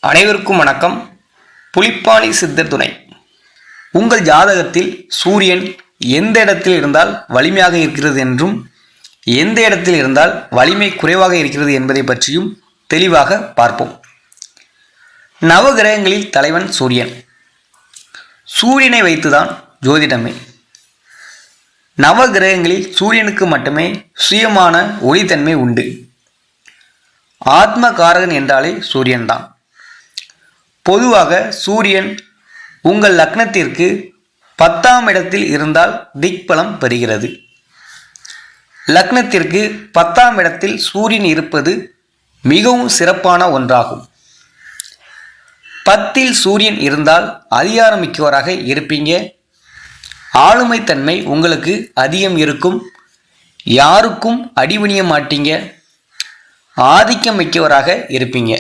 அனைவருக்கும் வணக்கம். புலிப்பாணி சித்தர் துணை. உங்கள் ஜாதகத்தில் சூரியன் எந்த இடத்தில் இருந்தால் வலிமையாக இருக்கிறது என்றும் எந்த இடத்தில் இருந்தால் வலிமை குறைவாக இருக்கிறது என்பதை பற்றியும் தெளிவாக பார்ப்போம். நவகிரகங்களில் தலைவன் சூரியன். சூரியனை வைத்துதான் ஜோதிடமே. நவகிரகங்களில் சூரியனுக்கு மட்டுமே சுயமான ஒளித்தன்மை உண்டு. ஆத்மகாரகன் என்றாலே சூரியன்தான். பொதுவாக சூரியன் உங்கள் லக்னத்திற்கு 10ஆம் இடத்தில் இருந்தால் திக்பலம் பெறுகிறது. லக்னத்திற்கு 10ஆம் இடத்தில் சூரியன் இருப்பது மிகவும் சிறப்பான ஒன்றாகும். 10இல் சூரியன் இருந்தால் அதிகாரமிக்கவராக இருப்பீங்க. ஆளுமைத்தன்மை உங்களுக்கு அதிகம் இருக்கும். யாருக்கும் அடிபணிய மாட்டீங்க. ஆதிக்கம் மிக்கவராக இருப்பீங்க.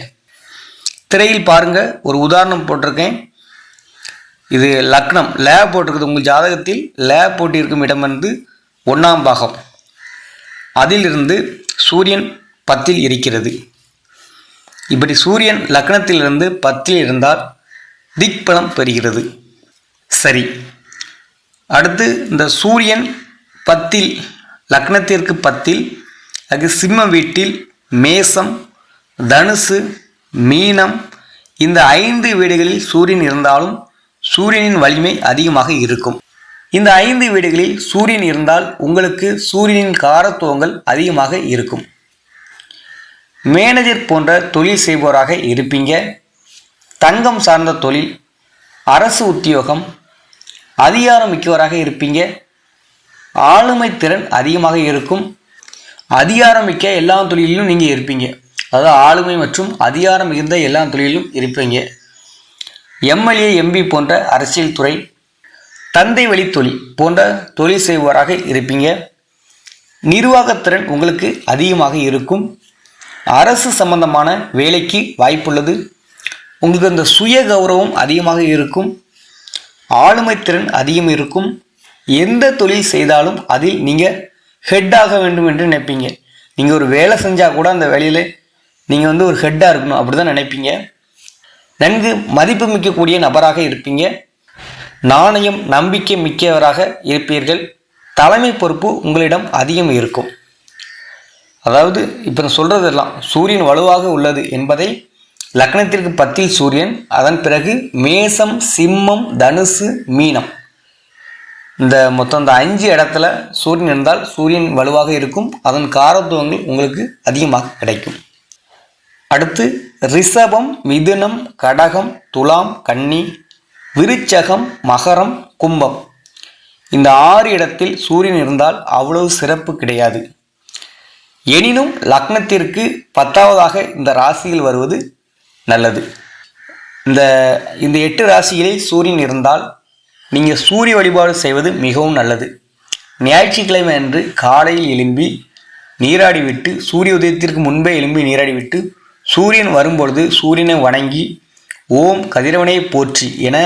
திரையில் பாருங்க, ஒரு உதாரணம் போட்டிருக்கேன். இது லக்னம் லேப் போட்டிருக்குது. உங்கள் ஜாதகத்தில் லேப் போட்டிருக்கும் இடம் வந்து 1ஆம் பாகம். அதிலிருந்து சூரியன் 10இல் இருக்கிறது. இப்படி சூரியன் லக்னத்திலிருந்து 10இல் இருந்தால் திக்பலம் பெறுகிறது. சரி, அடுத்து இந்த சூரியன் 10இல் லக்னத்திற்கு 10இல் அது சிம்ம வீட்டில் மேசம், தனுசு, மீனம் இந்த 5 வீடுகளில் சூரியன் இருந்தாலும் சூரியனின் வலிமை அதிகமாக இருக்கும். இந்த 5 வீடுகளில் சூரியன் இருந்தால் உங்களுக்கு சூரியனின் காரத்துவங்கள் அதிகமாக இருக்கும். மேனேஜர் போன்ற தொழில் செய்பவராக இருப்பீங்க. தங்கம் சார்ந்த தொழில், அரசு உத்தியோகம், அதிகாரம் மிக்கவராக இருப்பீங்க. ஆளுமை திறன் அதிகமாக இருக்கும். அதிகாரம் மிக்க எல்லா தொழிலிலும் நீங்கள் இருப்பீங்க. அதாவது ஆளுமை மற்றும் அதிகாரம் மிகுந்த எல்லா தொழிலும் இருப்பீங்க. எம்எல்ஏ, எம்பி போன்ற அரசியல் துறை, தந்தை வழி தொழில் போன்ற தொழில் செய்பவராக இருப்பீங்க. நிர்வாகத்திறன் உங்களுக்கு அதிகமாக இருக்கும். அரசு சம்பந்தமான வேலைக்கு வாய்ப்புள்ளது. உங்களுக்கு அந்த சுய கௌரவம் அதிகமாக இருக்கும். ஆளுமைத்திறன் அதிகம் இருக்கும். எந்த தொழில் செய்தாலும் அதில் நீங்கள் ஹெட்டாக வேண்டும் என்று நினைப்பீங்க. நீங்கள் ஒரு வேலை செஞ்சால் கூட அந்த வேலையில் நீங்கள் வந்து ஒரு ஹெட்டாக இருக்கணும் அப்படி தான் நினைப்பீங்க. நன்கு மதிப்பு மிக்கக்கூடிய நபராக இருப்பீங்க. நாணயம், நம்பிக்கை மிக்கவராக இருப்பீர்கள். தலைமை பொறுப்பு உங்களிடம் அதிகம் இருக்கும். அதாவது இப்போ நான் சொல்கிறதெல்லாம் சூரியன் வலுவாக உள்ளது என்பதை லக்னத்திற்கு 10இல் சூரியன், அதன் பிறகு மேசம், சிம்மம், தனுசு, மீனம் இந்த மொத்தம் இந்த 5 இடத்துல சூரியன் இருந்தால் சூரியன் வலுவாக இருக்கும். அதன் காரத்துவங்கள் உங்களுக்கு அதிகமாக கிடைக்கும். அடுத்து ரிஷபம், மிதுனம், கடகம், துலாம், கன்னி, விருச்சகம், மகரம், கும்பம் இந்த 6 இடத்தில் சூரியன் இருந்தால் அவ்வளவு சிறப்பு கிடையாது. எனினும் லக்னத்திற்கு 10ஆவதாக இந்த ராசியில் வருவது நல்லது. இந்த 8 ராசிகளில் சூரியன் இருந்தால் நீங்கள் சூரிய வழிபாடு செய்வது மிகவும் நல்லது. ஞாயிற்றுக்கிழமை அன்று காலையில் எழும்பி நீராடிவிட்டு, சூரிய உதயத்திற்கு முன்பே எழும்பி நீராடிவிட்டு சூரியன் வரும்பொழுது சூரியனை வணங்கி ஓம் கதிரவனை போற்றி என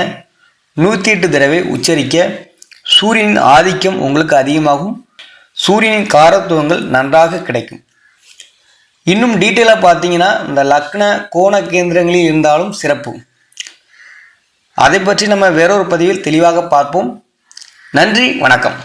108 தடவை உச்சரிக்க சூரியனின் ஆதிக்கம் உங்களுக்கு அதிகமாகும். சூரியனின் காரத்துவங்கள் நன்றாக கிடைக்கும். இன்னும் டீட்டெயிலாக பார்த்தீங்கன்னா இந்த லக்ன கோண கேந்திரங்களில் இருந்தாலும் சிறப்பு. அதை பற்றி நம்ம வேறொரு பதிவில் தெளிவாக பார்ப்போம். நன்றி, வணக்கம்.